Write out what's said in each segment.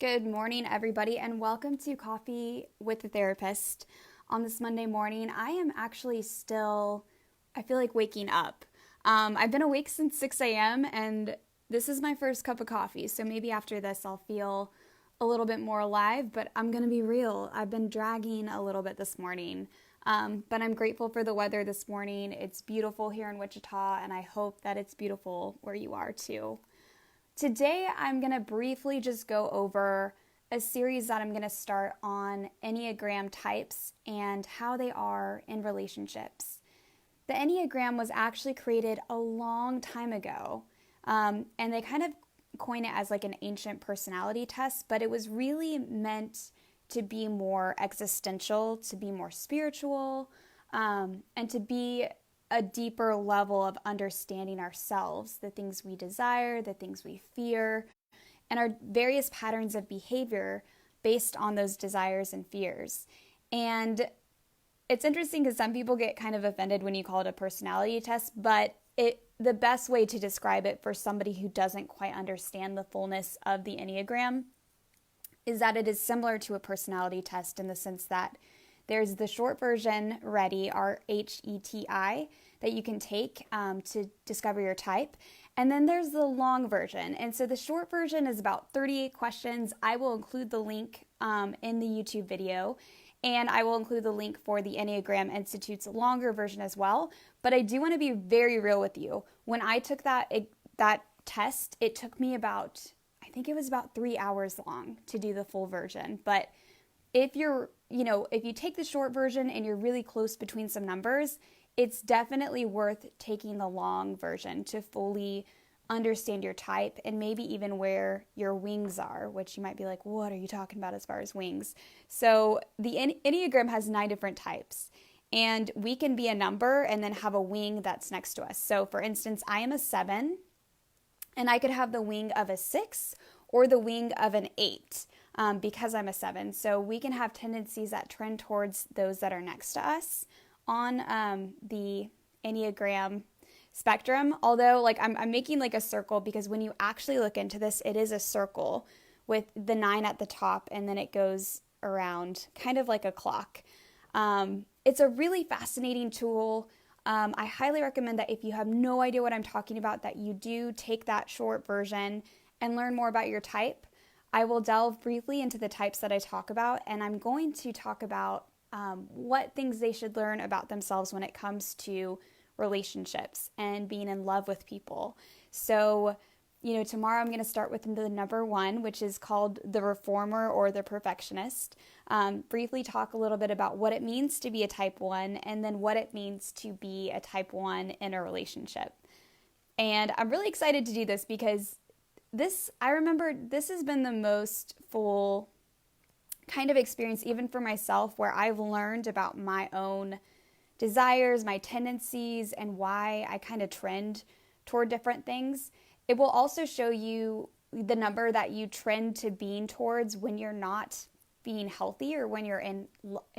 Good morning, everybody, and welcome to Coffee with the Therapist. On this Monday morning, I am actually still, I feel like waking up. I've been awake since 6 a.m., and this is my first cup of coffee, so maybe after this I'll feel a little bit more alive, but I'm going to be real. I've been dragging a little bit this morning, but I'm grateful for the weather this morning. It's beautiful here in Wichita, and I hope that it's beautiful where you are too. Today, I'm going to briefly just go over a series that I'm going to start on Enneagram types and how they are in relationships. The Enneagram was actually created a long time ago, and they kind of coin it as like an ancient personality test, but it was really meant to be more existential, to be more spiritual, and to be a deeper level of understanding ourselves, the things we desire, the things we fear, and our various patterns of behavior based on those desires and fears. And it's interesting because some people get kind of offended when you call it a personality test, but the best way to describe it for somebody who doesn't quite understand the fullness of the Enneagram is that it is similar to a personality test in the sense that there's the short version, RHETI, RHETI, that you can take to discover your type. And then there's the long version. And so the short version is about 38 questions. I will include the link in the YouTube video, and I will include the link for the Enneagram Institute's longer version as well. But I do want to be very real with you. When I took that test, it took me I think it was about 3 hours long to do the full version. But if you take the short version and you're really close between some numbers, it's definitely worth taking the long version to fully understand your type and maybe even where your wings are, which you might be like, what are you talking about as far as wings? So the Enneagram has 9 different types, and we can be a number and then have a wing that's next to us. So for instance, I am a 7, and I could have the wing of a 6 or the wing of an 8. Because I'm a 7. So we can have tendencies that trend towards those that are next to us on the Enneagram spectrum. Although, like, I'm making like a circle because when you actually look into this, it is a circle with the 9 at the top, and then it goes around kind of like a clock. It's a really fascinating tool. I highly recommend that if you have no idea what I'm talking about, that you do take that short version and learn more about your type. I will delve briefly into the types that I talk about, and I'm going to talk about what things they should learn about themselves when it comes to relationships and being in love with people. So, tomorrow I'm going to start with the number 1, which is called the reformer or the perfectionist. Briefly talk a little bit about what it means to be a type 1 and then what it means to be a type 1 in a relationship. And I'm really excited to do this because I remember this has been the most full kind of experience, even for myself, where I've learned about my own desires, my tendencies, and why I kind of trend toward different things. It will also show you the number that you trend to being towards when you're not being healthy or when you're in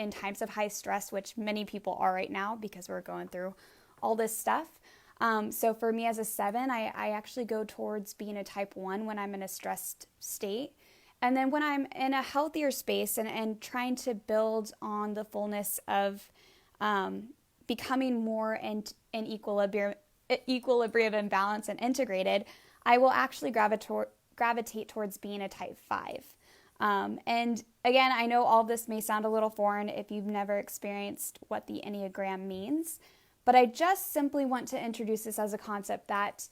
times of high stress, which many people are right now because we're going through all this stuff. So for me as a 7, I actually go towards being a type 1 when I'm in a stressed state. And then when I'm in a healthier space and trying to build on the fullness of becoming more in equilibrium and balance and integrated, I will actually gravitate towards being a type 5. And again, I know all this may sound a little foreign if you've never experienced what the Enneagram means. But I just simply want to introduce this as a concept that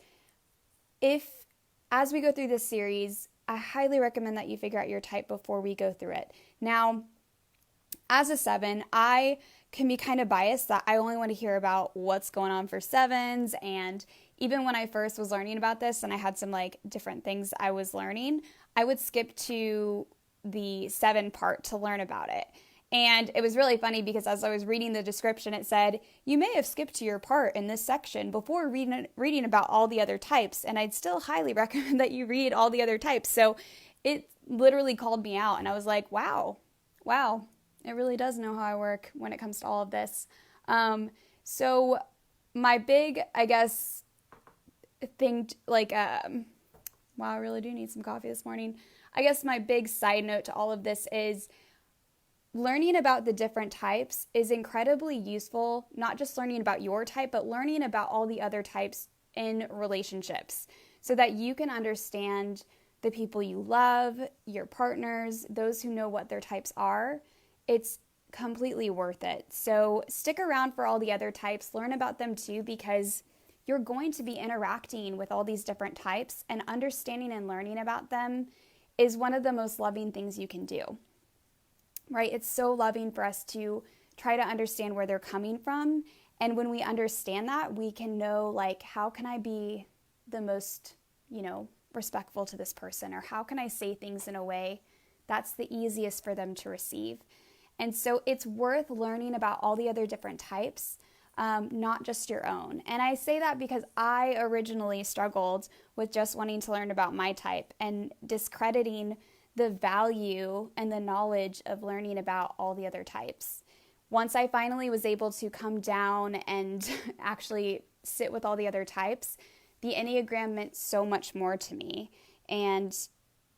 as we go through this series, I highly recommend that you figure out your type before we go through it. Now, as a 7, I can be kind of biased that I only want to hear about what's going on for 7s. And even when I first was learning about this and I had some like different things I was learning, I would skip to the 7 part to learn about it. And it was really funny because as I was reading the description, it said, you may have skipped to your part in this section before reading about all the other types. And I'd still highly recommend that you read all the other types. So it literally called me out. And I was like, wow, it really does know how I work when it comes to all of this. So my big, I guess, thing, like Wow, I really do need some coffee this morning. I guess my big side note to all of this is learning about the different types is incredibly useful, not just learning about your type, but learning about all the other types in relationships so that you can understand the people you love, your partners, those who know what their types are. It's completely worth it. So stick around for all the other types, learn about them too, because you're going to be interacting with all these different types, and understanding and learning about them is one of the most loving things you can do, right? It's so loving for us to try to understand where they're coming from. And when we understand that, we can know, like, how can I be the most, respectful to this person? Or how can I say things in a way that's the easiest for them to receive? And so it's worth learning about all the other different types, not just your own. And I say that because I originally struggled with just wanting to learn about my type and discrediting the value and the knowledge of learning about all the other types. Once I finally was able to come down and actually sit with all the other types, the Enneagram meant so much more to me. And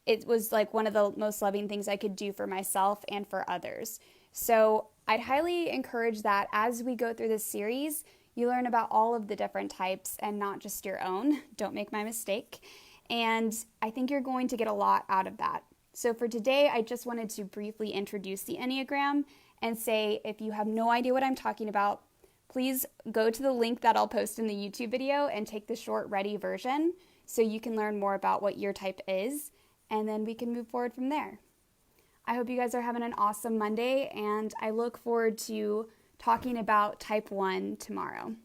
it was like one of the most loving things I could do for myself and for others. So I'd highly encourage that as we go through this series, you learn about all of the different types and not just your own. Don't make my mistake. And I think you're going to get a lot out of that. So for today, I just wanted to briefly introduce the Enneagram and say, if you have no idea what I'm talking about, please go to the link that I'll post in the YouTube video and take the short ready version so you can learn more about what your type is, and then we can move forward from there. I hope you guys are having an awesome Monday, and I look forward to talking about type 1 tomorrow.